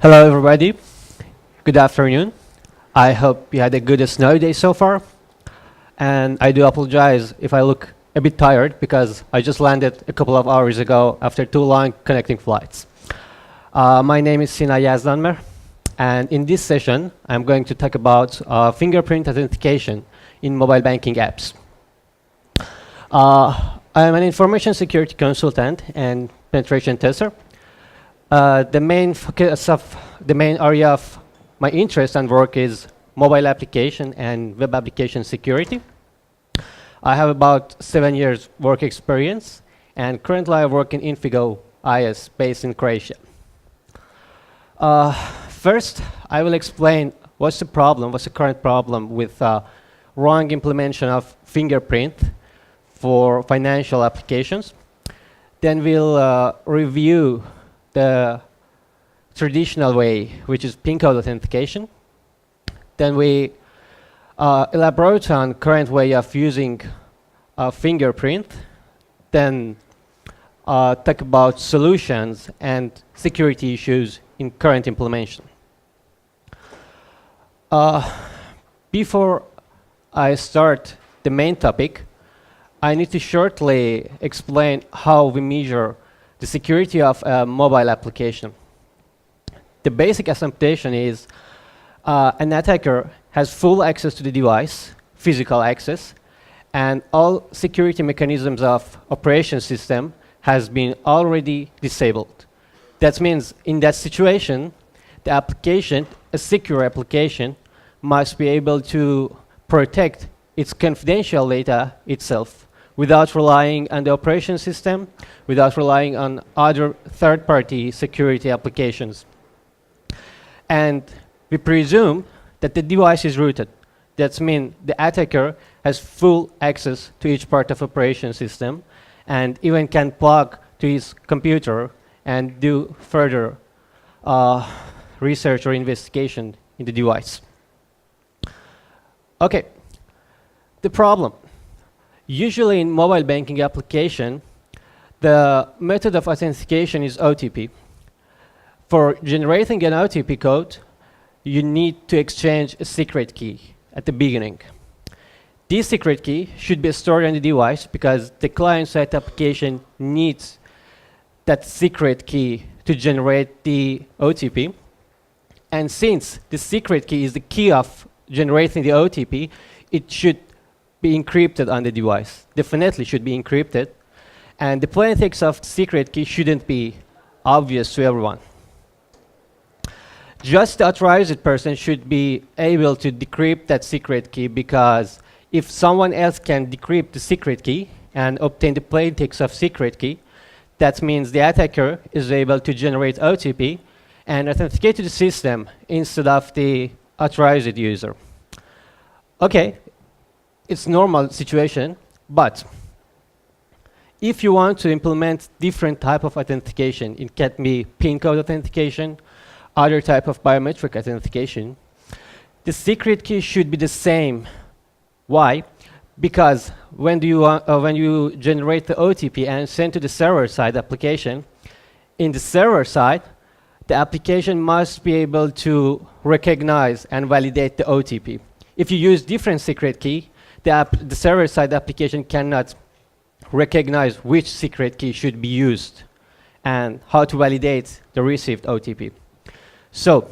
Hello everybody, good afternoon. I hope you had a good snowy day so far. And I do apologize if I look a bit tired because I just landed a couple of hours ago after 2 long connecting flights. My name is Sina Yazdanmehr, and in this session I'm going to talk about fingerprint authentication in mobile banking apps. I'm an information security consultant and penetration tester. The main area of my interest and work is mobile application and web application security. I have about 7 years work experience, and currently I work in Infigo IS based in Croatia. First, I will explain what's the current problem with wrong implementation of fingerprint for financial applications. Then we'll review the traditional way, which is PIN code authentication. Then we elaborate on current way of using fingerprint. Then talk about solutions and security issues in current implementation. Before I start the main topic, I need to shortly explain how we measure the security of a mobile application. The basic assumption is an attacker has full access to the device, physical access, and all security mechanisms of operation system has been already disabled. That means in that situation, the application, a secure application, must be able to protect its confidential data itself without relying on the operation system, without relying on other third-party security applications. And we presume that the device is rooted. That means the attacker has full access to each part of operation system and even can plug to his computer and do further research or investigation in the device. Okay, the problem. Usually in mobile banking application, the method of authentication is OTP. For generating an OTP code, you need to exchange a secret key at the beginning. This secret key should be stored on the device because the client-side application needs that secret key to generate the OTP. And since the secret key is the key of generating the OTP, it should be encrypted on the device. Definitely should be encrypted. And the plain text of the secret key shouldn't be obvious to everyone. Just the authorized person should be able to decrypt that secret key, because if someone else can decrypt the secret key and obtain the plain text of secret key, that means the attacker is able to generate OTP and authenticate to the system instead of the authorized user. Okay, it's normal situation, but if you want to implement different type of authentication, it can be PIN code authentication, other type of biometric authentication, the secret key should be the same. Why? Because when you generate the OTP and send to the server-side application, in the server side, the application must be able to recognize and validate the OTP. If you use different secret key, the server-side application cannot recognize which secret key should be used and how to validate the received OTP. So,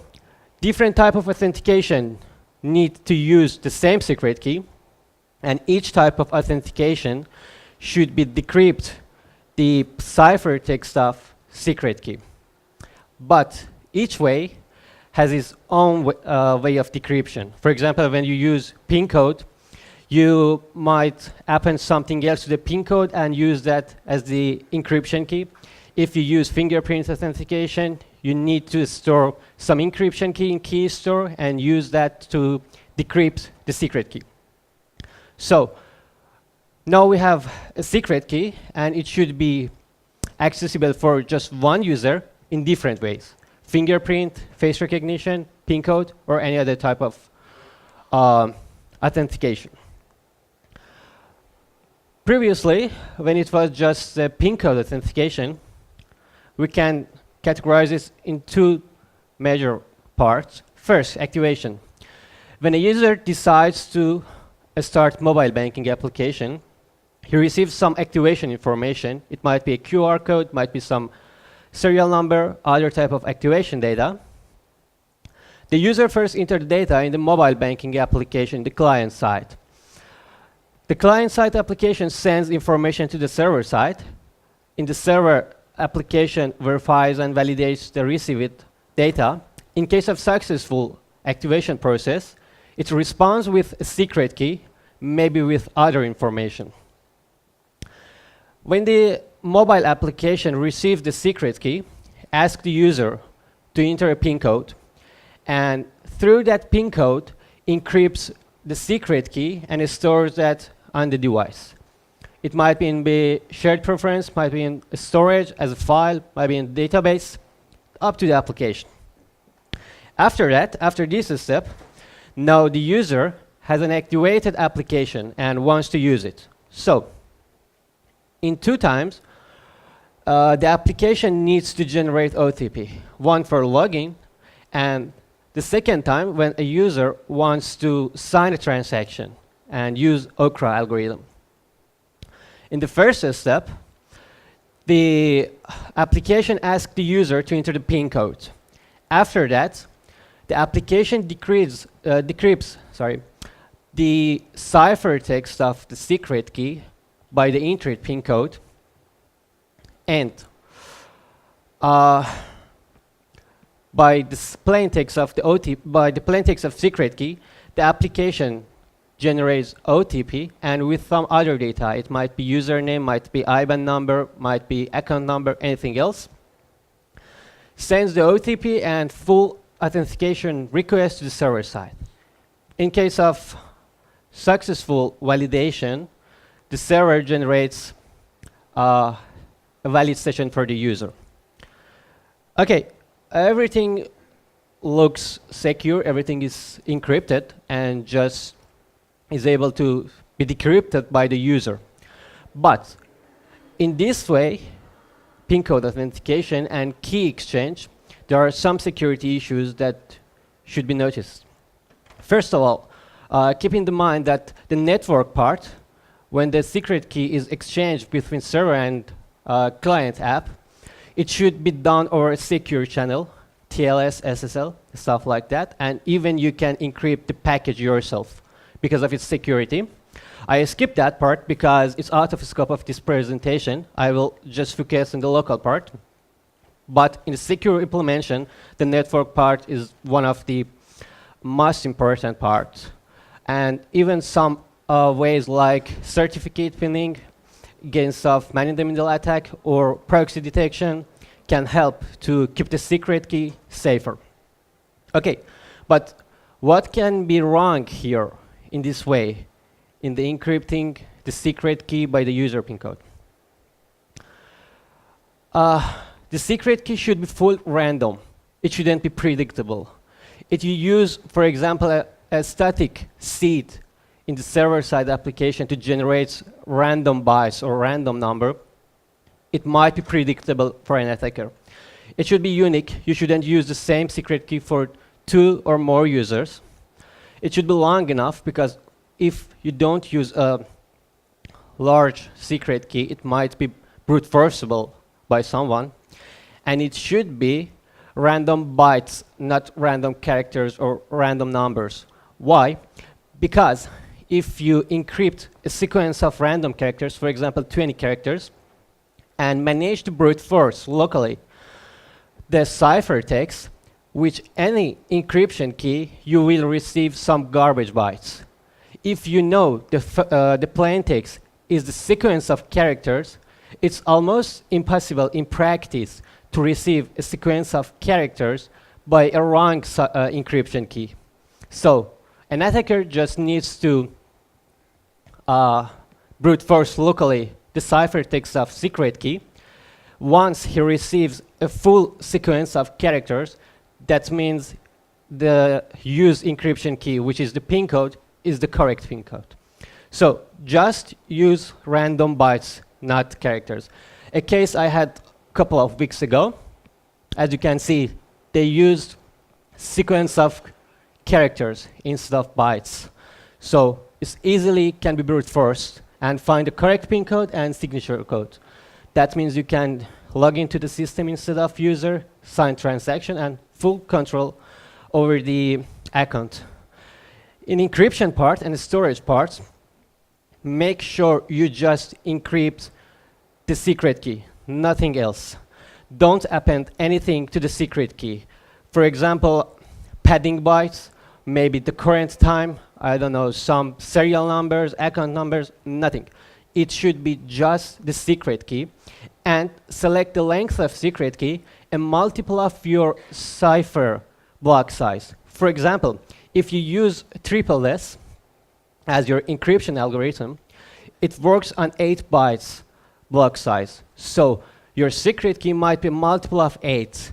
different type of authentication need to use the same secret key, and each type of authentication should be decrypt the ciphertext of secret key. But each way has its own way of decryption. For example, when you use PIN code, you might append something else to the PIN code and use that as the encryption key. If you use fingerprint authentication, you need to store some encryption key in key store and use that to decrypt the secret key. So now we have a secret key, and it should be accessible for just one user in different ways: fingerprint, face recognition, PIN code, or any other type of authentication. Previously, when it was just PIN code authentication, we can categorize this in two major parts. First, activation. When a user decides to start mobile banking application, he receives some activation information. It might be a QR code, might be some serial number, other type of activation data. The user first enters the data in the mobile banking application, the client side. The client side application sends information to the server side. In the server, application verifies and validates the received data. In case of successful activation process, it responds with a secret key, maybe with other information. When the mobile application receives the secret key, ask the user to enter a PIN code, and through that PIN code, encrypts the secret key and stores that on the device. It might be in the shared preference, might be in storage as a file, might be in database, up to the application. After that, after this step, now the user has an activated application and wants to use it. So, in 2 times, the application needs to generate OTP, one for login, and the second time when a user wants to sign a transaction and use OCRA algorithm. In the first step, the application asks the user to enter the PIN code. After that, the application decrypts the ciphertext of the secret key by the entered PIN code, and by the plaintext of the OTP, by the plaintext of secret key, the application generates OTP, and with some other data, it might be username, might be IBAN number, might be account number, anything else, sends the OTP and full authentication request to the server side. In case of successful validation, the server generates a valid session for the user. Okay, everything looks secure, everything is encrypted and just is able to be decrypted by the user. But in this way, PIN code authentication and key exchange, there are some security issues that should be noticed. First of all, keep in mind that the network part, when the secret key is exchanged between server and client app, it should be done over a secure channel, TLS, SSL, stuff like that, and even you can encrypt the package yourself because of its security. I skipped that part because it's out of the scope of this presentation. I will just focus on the local part. But in the secure implementation, the network part is one of the most important parts. And even some ways like certificate pinning against man-in-the-middle attack or proxy detection can help to keep the secret key safer. Okay, but what can be wrong here in this way, in the encrypting the secret key by the user PIN code? The secret key should be full random. It shouldn't be predictable. If you use, for example, a static seed in the server-side application to generate random bytes or random number, it might be predictable for an attacker. It should be unique. You shouldn't use the same secret key for 2 or more users. It should be long enough, because if you don't use a large secret key, it might be brute forceable by someone. And it should be random bytes, not random characters or random numbers. Why? Because if you encrypt a sequence of random characters, for example, 20 characters, and manage to brute force locally the ciphertext, with any encryption key, you will receive some garbage bytes. If you know the plaintext is the sequence of characters, it's almost impossible in practice to receive a sequence of characters by a wrong encryption key. So an attacker just needs to brute force locally the ciphertext of secret key. Once he receives a full sequence of characters, that means the used encryption key, which is the PIN code, is the correct PIN code. So just use random bytes, not characters. A case I had a couple of weeks ago, as you can see, they used sequence of characters instead of bytes. So it easily can be brute forced and find the correct PIN code and signature code. That means you can log into the system instead of user, sign transaction, and full control over the account. In encryption part and the storage part, make sure you just encrypt the secret key, nothing else. Don't append anything to the secret key. For example, padding bytes, maybe the current time, I don't know, some serial numbers, account numbers, nothing. It should be just the secret key, and select the length of secret key and multiple of your cipher block size. For example, if you use SSS as your encryption algorithm, it works on 8 bytes block size. So your secret key might be multiple of 8.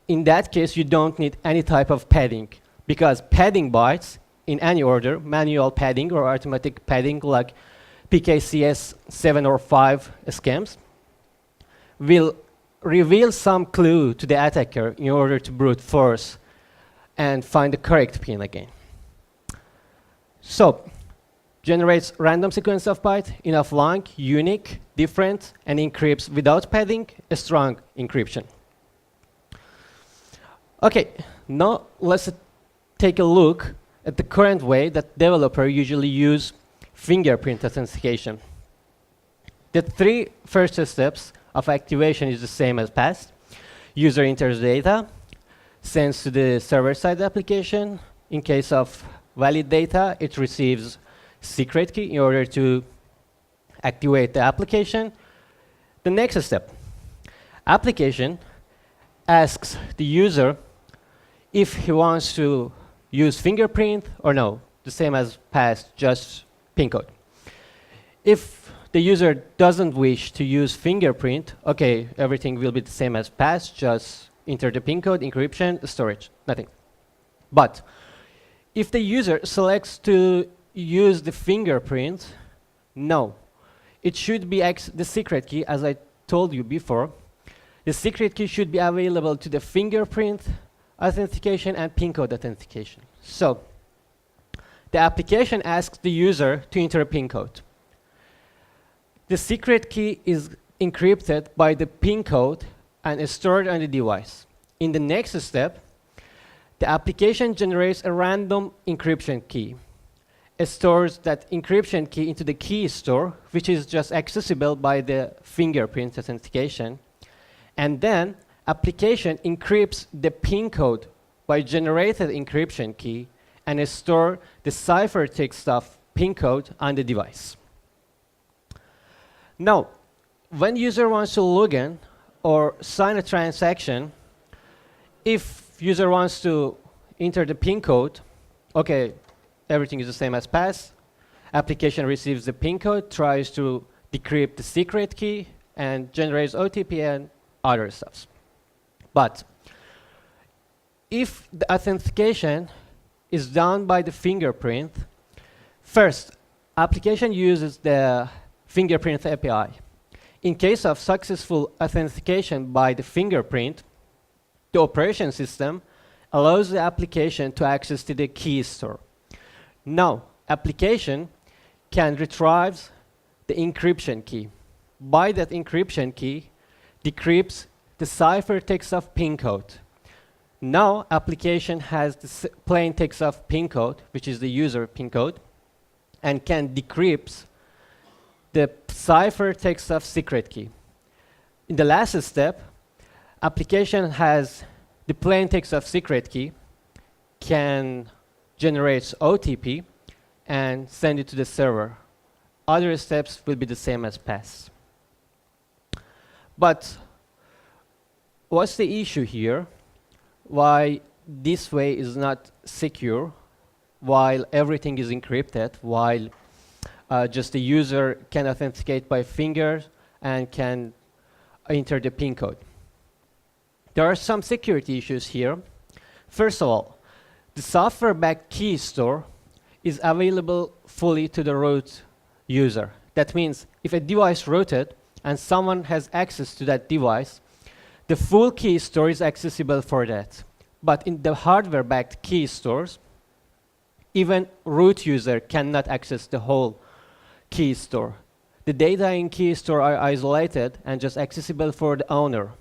In that case, you don't need any type of padding, because padding bytes in any order, manual padding or automatic padding like PKCS 7 or 5 schemes, will reveal some clue to the attacker in order to brute force and find the correct pin again. So, generates random sequence of bytes, enough long, unique, different, and encrypts without padding, a strong encryption. Okay, now let's take a look at the current way that developers usually use fingerprint authentication. The 3 first steps of activation is the same as past. User enters data, sends to the server-side application. In case of valid data, it receives secret key in order to activate the application. The next step, application asks the user if he wants to use fingerprint or no, the same as past, just PIN code. If the user doesn't wish to use fingerprint, okay, everything will be the same as past, just enter the PIN code, encryption, storage, nothing. But if the user selects to use the fingerprint, no. It should be the secret key, as I told you before. The secret key should be available to the fingerprint authentication and PIN code authentication. So, the application asks the user to enter a PIN code. The secret key is encrypted by the PIN code and is stored on the device. In the next step, the application generates a random encryption key. It stores that encryption key into the key store, which is just accessible by the fingerprint authentication. And then, application encrypts the PIN code by generated encryption key and store the ciphertext of PIN code on the device. Now, when user wants to log in or sign a transaction, if user wants to enter the PIN code, okay, everything is the same as past. Application receives the PIN code, tries to decrypt the secret key, and generates OTP and other stuff. But if the authentication is done by the fingerprint, first, application uses the fingerprint API. In case of successful authentication by the fingerprint, the operation system allows the application to access to the key store. Now, application can retrieve the encryption key. By that encryption key, decrypts the ciphertext of PIN code. Now, application has the plain text of PIN code, which is the user PIN code, and can decrypt the ciphertext of secret key. In the last step, application has the plain text of secret key, can generate OTP, and send it to the server. Other steps will be the same as past. But what's the issue here? Why this way is not secure, while everything is encrypted, while just the user can authenticate by fingers and can enter the PIN code. There are some security issues here. First of all, the software-backed key store is available fully to the root user. That means if a device rooted and someone has access to that device, the full key store is accessible for that. But in the hardware-backed key stores, even root user cannot access the whole key store. The data in key store are isolated and just accessible for the owner.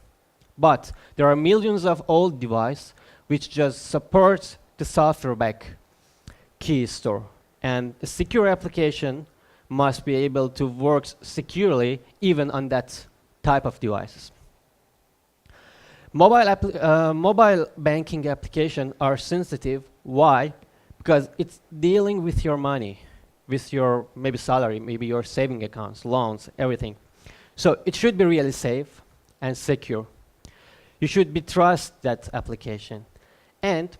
But there are millions of old devices which just support the software-backed key store. And a secure application must be able to work securely even on that type of devices. Mobile banking applications are sensitive. Why? Because it's dealing with your money, with your maybe salary, maybe your saving accounts, loans, everything. So it should be really safe and secure. You should be trust that application. And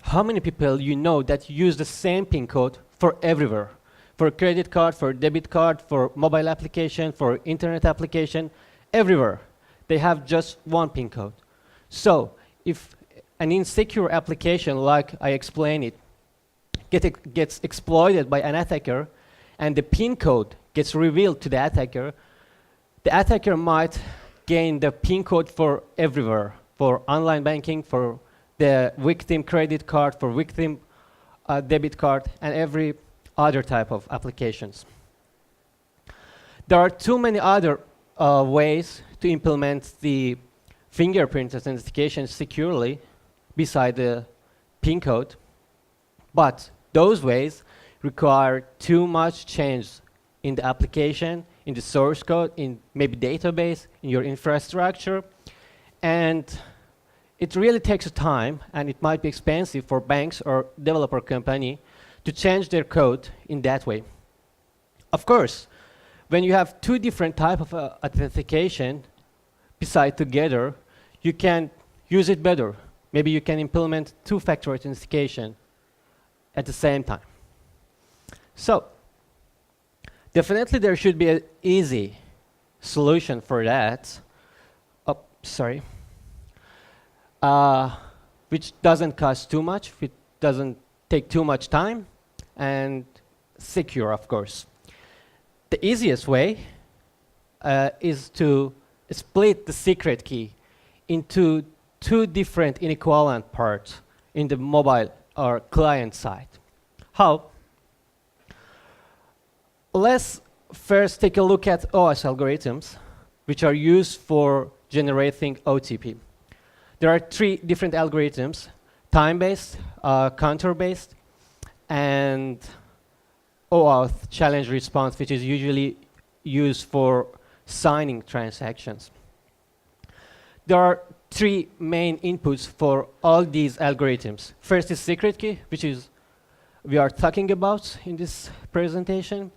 how many people you know that use the same PIN code for everywhere? For credit card, for debit card, for mobile application, for internet application, everywhere. They have just one PIN code. So if an insecure application, like I explained it, gets exploited by an attacker, and the PIN code gets revealed to the attacker might gain the PIN code for everywhere, for online banking, for the victim credit card, for victim debit card, and every other type of applications. There are too many other ways to implement the fingerprint authentication securely beside the PIN code, but those ways require too much change in the application, in the source code, in maybe database, in your infrastructure, and it really takes time, and it might be expensive for banks or developer company to change their code in that way. Of course, when you have two different types of authentication beside together, you can use it better. Maybe you can implement two-factor authentication at the same time. So, definitely there should be an easy solution for that. Oh, sorry. Which doesn't cost too much, it doesn't take too much time, and secure, of course. The easiest way is to split the secret key into two different inequivalent parts in the mobile or client side. How? Let's first take a look at OS algorithms, which are used for generating OTP. There are three different algorithms: time-based, counter-based, and OAuth challenge response, which is usually used for signing transactions. There are three main inputs for all these algorithms. First is secret key, which is we are talking about in this presentation.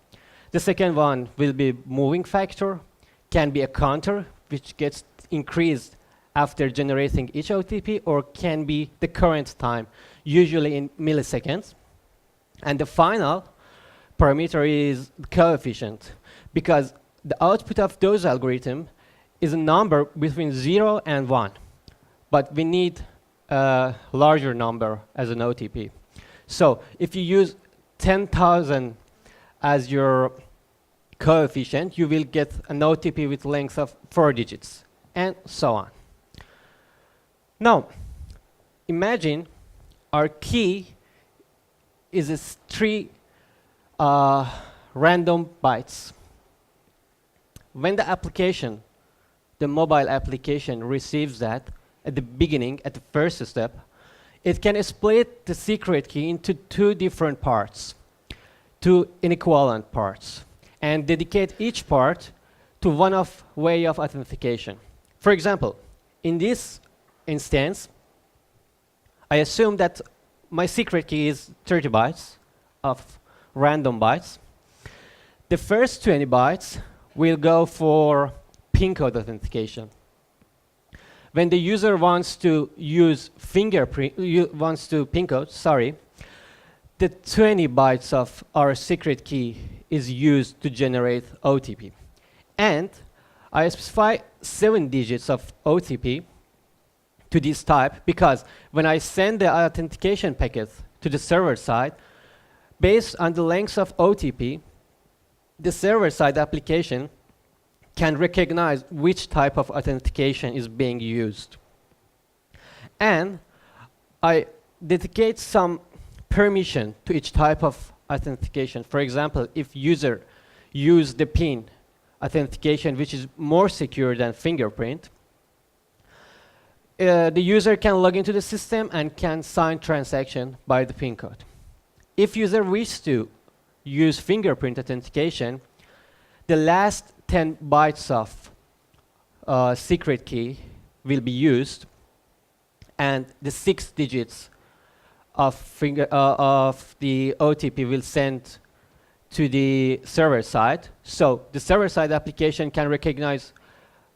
The second one will be moving factor, can be a counter, which gets increased after generating each OTP, or can be the current time, usually in milliseconds. And the final parameter is the coefficient, because the output of those algorithms is a number between 0 and 1. But we need a larger number as an OTP. So if you use 10,000 as your coefficient, you will get an OTP with length of 4 digits, and so on. Now, imagine our key is 3 random bytes. When the application, the mobile application, receives that at the beginning, at the first step, it can split the secret key into two different parts, two inequivalent parts, and dedicate each part to one way of authentication. For example, in this instance, I assume that my secret key is 30 bytes of random bytes. The first 20 bytes will go for PIN code authentication. When the user wants to use PIN code, the 20 bytes of our secret key is used to generate OTP. And I specify 7 digits of OTP to this type, because when I send the authentication packet to the server side, based on the length of OTP, the server-side application can recognize which type of authentication is being used. And I dedicate some permission to each type of authentication. For example, if user use the PIN authentication, which is more secure than fingerprint, the user can log into the system and can sign transaction by the PIN code. If user wishes to use fingerprint authentication, the last 10 bytes of secret key will be used, and the 6 digits of the OTP will send to the server side. So the server side application can recognize,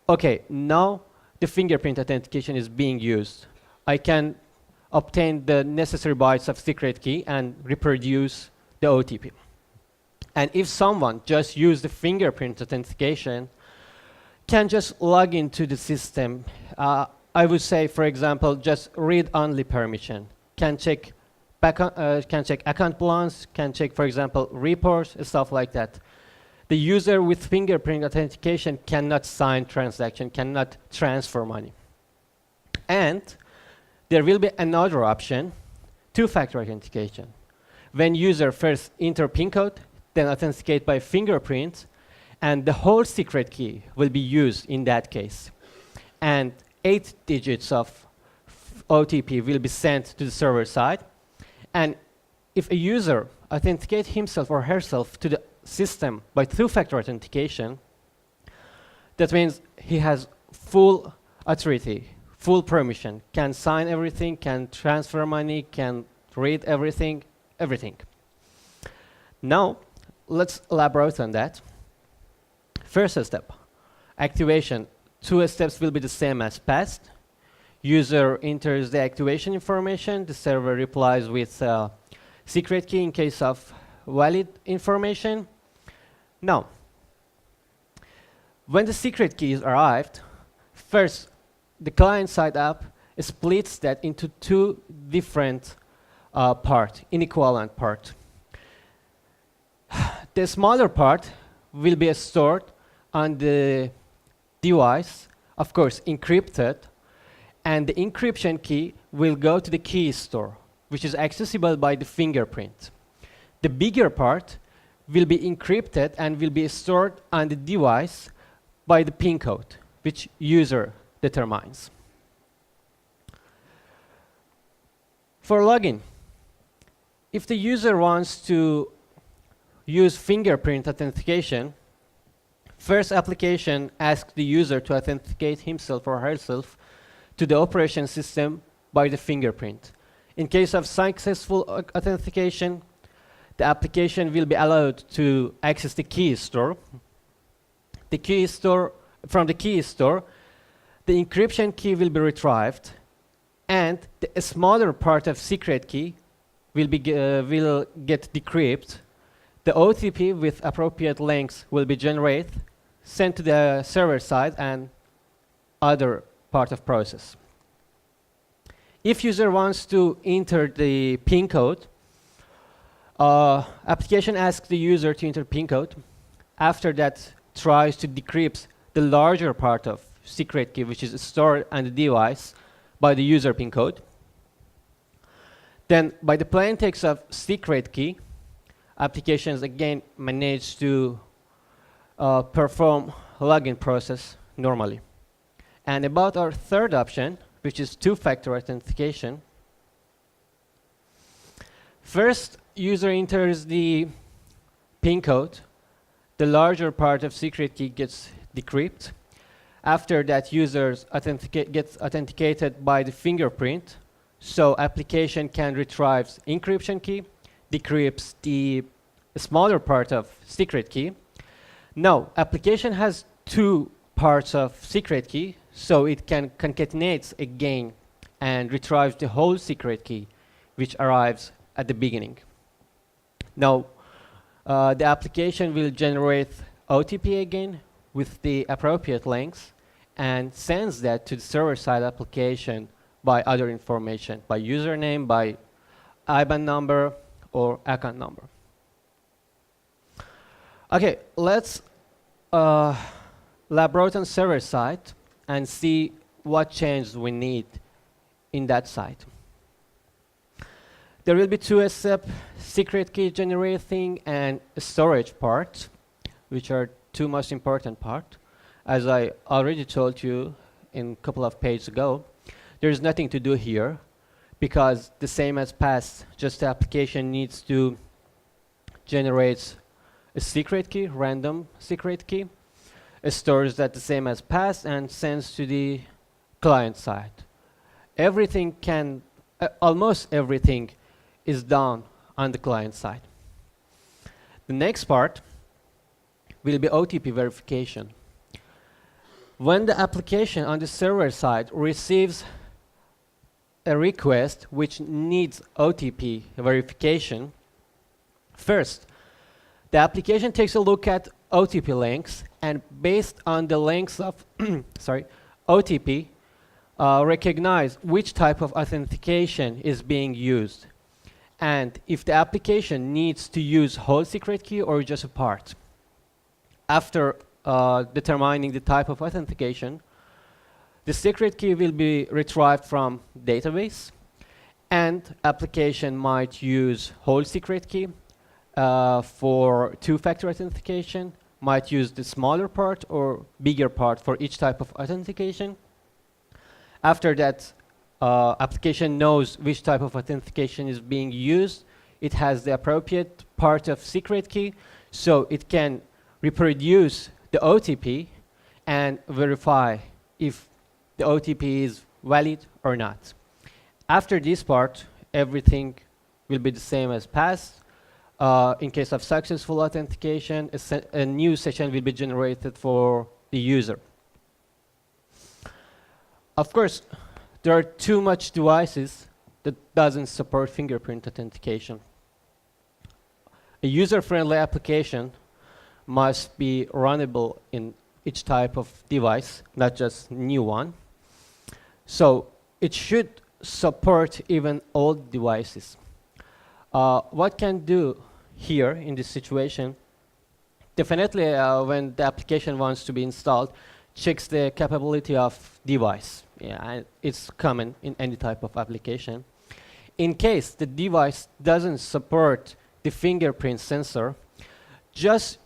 okay, now the fingerprint authentication is being used. I can obtain the necessary bytes of secret key and reproduce the OTP. And if someone just use the fingerprint authentication, can just log into the system. I would say, for example, just read-only permission. Can check account balance, can check, for example, reports, stuff like that. The user with fingerprint authentication cannot sign transaction, cannot transfer money. And there will be another option, two-factor authentication. When user first enter PIN code, then authenticate by fingerprint, and the whole secret key will be used in that case. And 8 digits of OTP will be sent to the server side. And if a user authenticates himself or herself to the system by two-factor authentication, that means he has full authority, full permission, can sign everything, can transfer money, can read everything, everything. Now, let's elaborate on that. First step, activation. 2 steps will be the same as past. User enters the activation information. The server replies with secret key in case of valid information. Now, when the secret key is arrived, first, the client-side app splits that into 2 different parts, inequivalent parts. The smaller part will be stored on the device, of course, encrypted, and the encryption key will go to the key store, which is accessible by the fingerprint. The bigger part will be encrypted and will be stored on the device by the PIN code, which user determines. For login, if the user wants to use fingerprint authentication, first application asks the user to authenticate himself or herself to the operation system by the fingerprint. In case of successful authentication, the application will be allowed to access the key store. The key store, from the key store, the encryption key will be retrieved, and the smaller part of secret key will get decrypted. The OTP with appropriate lengths will be generated, sent to the server side, and other part of process. If user wants to enter the PIN code, application asks the user to enter PIN code. After that, tries to decrypt the larger part of secret key, which is stored on the device by the user PIN code. Then, by the plain text of secret key, applications again manage to perform login process normally. And about our third option, which is two-factor authentication. First, user enters the PIN code. The larger part of secret key gets decrypted. After that, users gets authenticated by the fingerprint. So application can retrieve encryption key, decrypts the smaller part of secret key. Now, application has 2 parts of secret key, so it can concatenate again and retrieve the whole secret key, which arrives at the beginning. Now, the application will generate OTP again with the appropriate lengths and sends that to the server-side application by other information, by username, by IBAN number, or account number. Okay, let's elaborate on server side and see what changes we need in that side. There will be two steps: secret key generating and storage part, which are two most important part. As I already told you in a couple of pages ago, there's nothing to do here because the same as past, just the application needs to generate a secret key, random secret key, it stores that the same as past and sends to the client side. Everything can, almost everything is done on the client side. The next part will be Otp verification. When the application on the server side receives a request which needs Otp verification, first, the application takes a look at Otp links, and based on the length of Otp, recognize which type of authentication is being used, and if the application needs to use whole secret key or just a part. After determining the type of authentication, the secret key will be retrieved from database, and application might use whole secret key for two-factor authentication, might use the smaller part or bigger part for each type of authentication. After that, application knows which type of authentication is being used. It has the appropriate part of secret key, so it can reproduce the OTP and verify if the OTP is valid or not. After this part, everything will be the same as past. In case of successful authentication, a new session will be generated for the user. Of course, there are too much devices that doesn't support fingerprint authentication. A user-friendly application must be runnable in each type of device, not just new one. So it should support even old devices. What can do here in this situation? Definitely when the application wants to be installed, checks the capability of device. Yeah, and it's common in any type of application. In case the device doesn't support the fingerprint sensor, just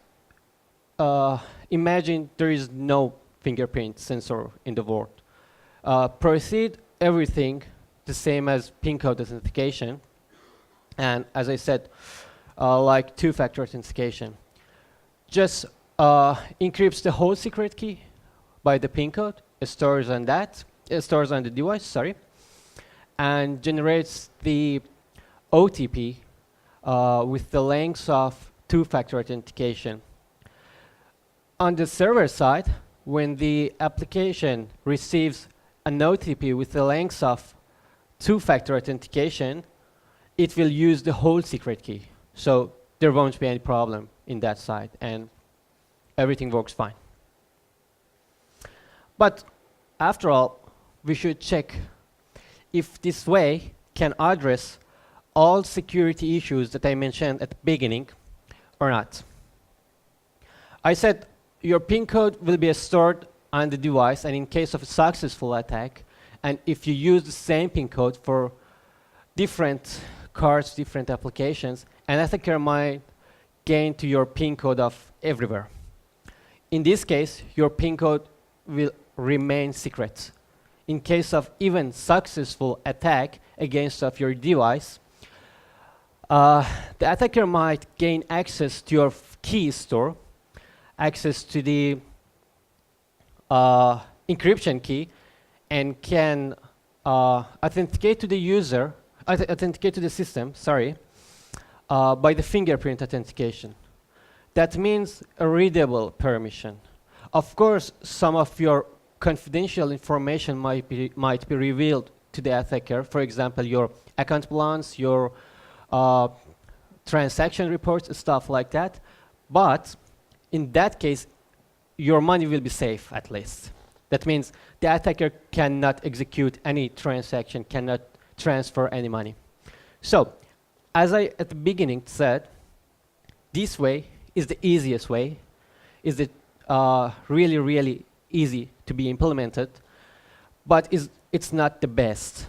imagine there is no fingerprint sensor in the world. Proceed everything the same as PIN code authentication, and as I said, like two-factor authentication. Just encrypts the whole secret key by the PIN code, it stores on that, it stores on the device, sorry, and generates the OTP with the length of two-factor authentication. On the server side, when the application receives an OTP with the length of two-factor authentication, it will use the whole secret key. So there won't be any problem in that side, and everything works fine. But after all, we should check if this way can address all security issues that I mentioned at the beginning or not. I said your PIN code will be stored on the device, and in case of a successful attack, and if you use the same PIN code for different cards, different applications, an attacker might gain to your PIN code of everywhere. In this case, your PIN code will remain secret. In case of even successful attack against of your device, the attacker might gain access to your key store, access to the encryption key, and can authenticate to the user, authenticate to the system, sorry, by the fingerprint authentication. That means a readable permission. Of course, some of your confidential information might be revealed to the attacker. For example, your account balance, your transaction reports, stuff like that. But in that case, your money will be safe at least. That means the attacker cannot execute any transaction, cannot transfer any money. So, as I at the beginning said, this way is the easiest way, is the really, really easy to be implemented, but it's not the best.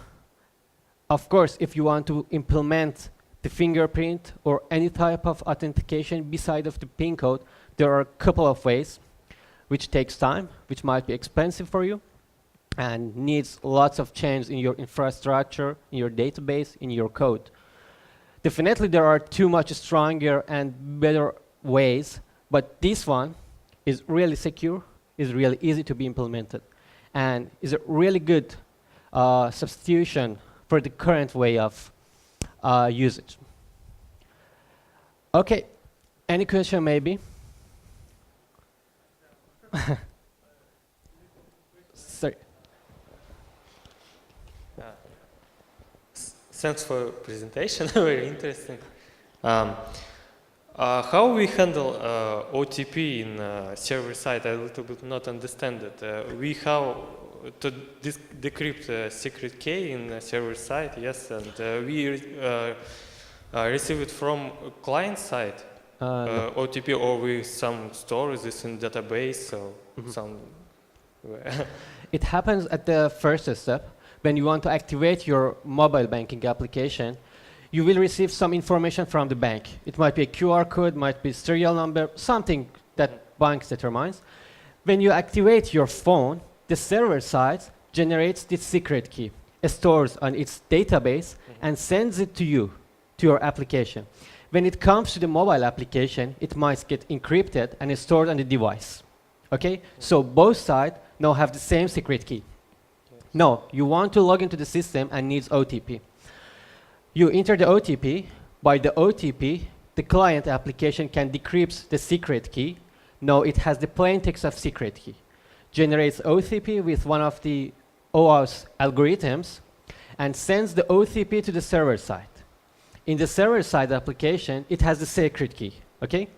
Of course, if you want to implement the fingerprint or any type of authentication beside of the PIN code, there are a couple of ways, which takes time, which might be expensive for you, and needs lots of change in your infrastructure, in your database, in your code. Definitely there are too much stronger and better ways, but this one is really secure, is really easy to be implemented, and is a really good substitution for the current way of usage. Okay, any question maybe? Sorry. Thanks for presentation, very interesting. How we handle OTP in server side? I a little bit not understand it. We have to decrypt secret key in server side, yes, and we receive it from client side, No. OTP, or we some store this in database or some. It happens at the first step. When you want to activate your mobile banking application, you will receive some information from the bank. It might be a QR code, might be serial number, something that bank determines. When you activate your phone, the server side generates this secret key, stores on its database, and sends it to you, to your application. When it comes to the mobile application, it might get encrypted and is stored on the device. Okay? So both sides now have the same secret key. No, you want to log into the system and needs OTP. You enter the OTP. By the OTP, the client application can decrypt the secret key. Now it has the plain text of secret key. Generates OTP with one of the OAuth algorithms and sends the OTP to the server side. In the server side application, it has the secret key. Okay?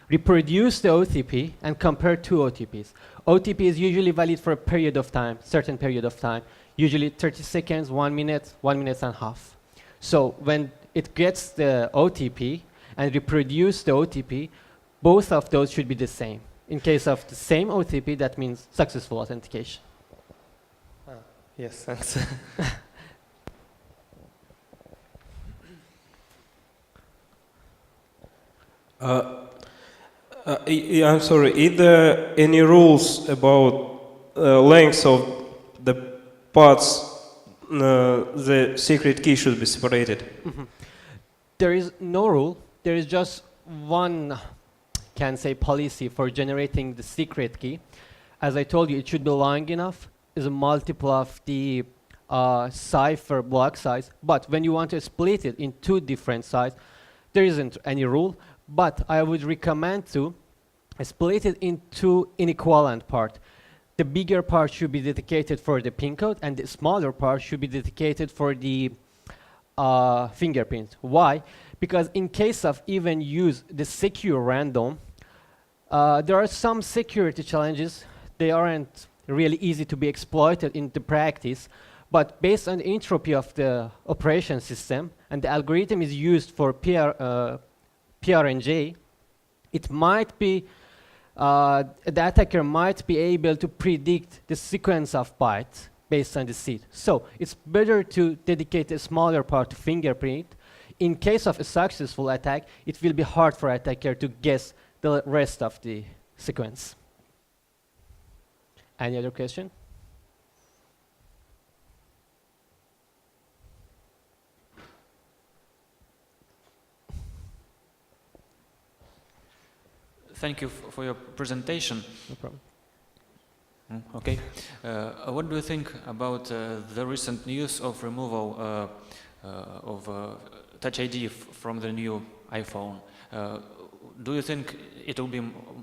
Reproduce the OTP and compare two OTPs. OTP is usually valid for a period of time, certain period of time, usually 30 seconds, 1 minute, 1 minute and a half. So when it gets the OTP and reproduce the OTP, both of those should be the same. In case of the same OTP, that means successful authentication. Yes, thanks. I'm sorry, is there any rules about length of the parts the secret key should be separated? There is no rule. There is just one, can say, policy for generating the secret key. As I told you, it should be long enough. Is a multiple of the cipher block size. But when you want to split it in two different sizes, there isn't any rule. But I would recommend to split it in two inequivalent parts. The bigger part should be dedicated for the PIN code, and the smaller part should be dedicated for the fingerprint. Why? Because in case of even use the secure random, there are some security challenges. They aren't really easy to be exploited in the practice, but based on the entropy of the operation system, and the algorithm is used for PRNJ, it might be, the attacker might be able to predict the sequence of bytes based on the seed. So it's better to dedicate a smaller part to fingerprint. In case of a successful attack, it will be hard for attacker to guess the rest of the sequence. Any other question? Thank you for your presentation. No problem. Okay. What do you think about the recent news of removal of Touch ID from the new iPhone? Do you think it will be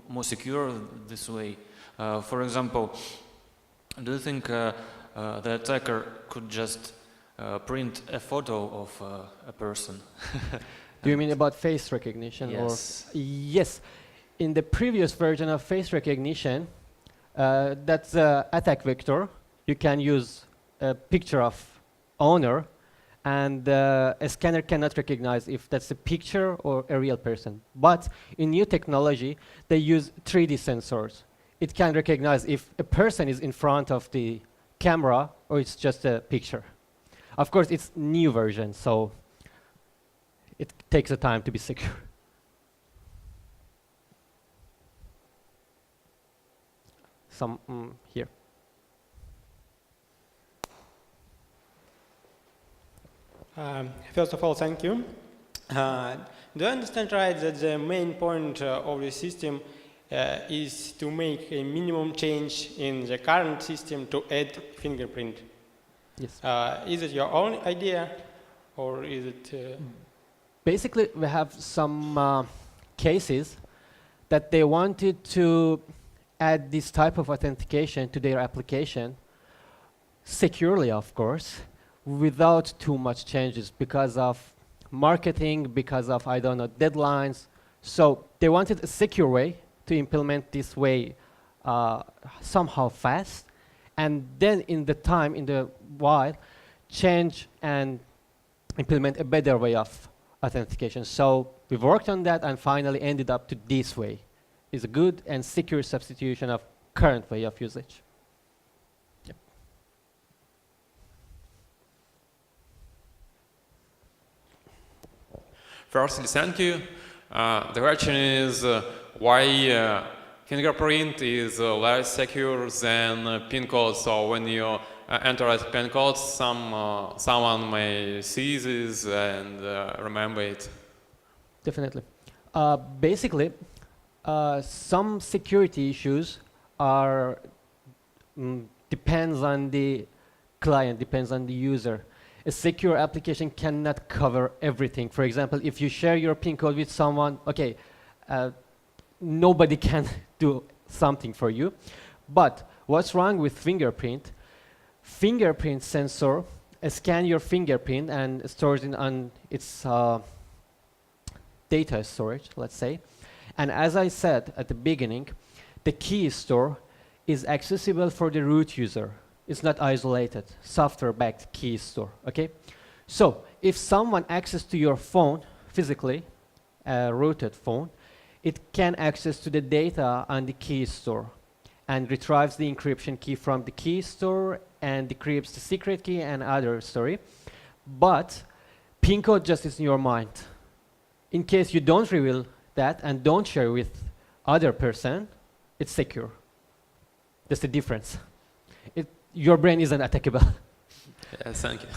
more secure this way? For example, do you think the attacker could just print a photo of a person? Do you mean about face recognition? Yes. Or yes. In the previous version of face recognition, that's the attack vector. You can use a picture of owner, and a scanner cannot recognize if that's a picture or a real person. But in new technology, they use 3D sensors. It can recognize if a person is in front of the camera or it's just a picture. Of course, it's new version, so it takes a time to be secure. Some here. First of all, thank you. Do I understand right that the main point of the system is to make a minimum change in the current system to add fingerprint? Yes. Is it your own idea, or is it? Basically, we have some cases that they wanted to add this type of authentication to their application securely, of course, without too much changes because of marketing, because of, I don't know, deadlines. So they wanted a secure way to implement this way somehow fast, and then in the while, change and implement a better way of authentication. So we worked on that and finally ended up to this way. It's a good and secure substitution of current way of usage. Yep. Firstly, thank you. The question is why fingerprint is less secure than PIN code. So when you enter a PIN code, someone may see this and remember it. Definitely. Basically, some security issues are depends on the client, depends on the user. A secure application cannot cover everything. For example, if you share your PIN code with someone, okay, nobody can do something for you. But what's wrong with fingerprint? Fingerprint sensor scan your fingerprint and stores it on its data storage, let's say. And as I said at the beginning, the key store is accessible for the root user. It's not isolated, software-backed key store, okay? So if someone access to your phone physically, a rooted phone, it can access to the data on the key store and retrieves the encryption key from the key store and decrypts the secret key and other story. But PIN code just is in your mind. In case you don't reveal that and don't share with other person, it's secure. That's the difference. Your brain isn't attackable. Yeah, thank you.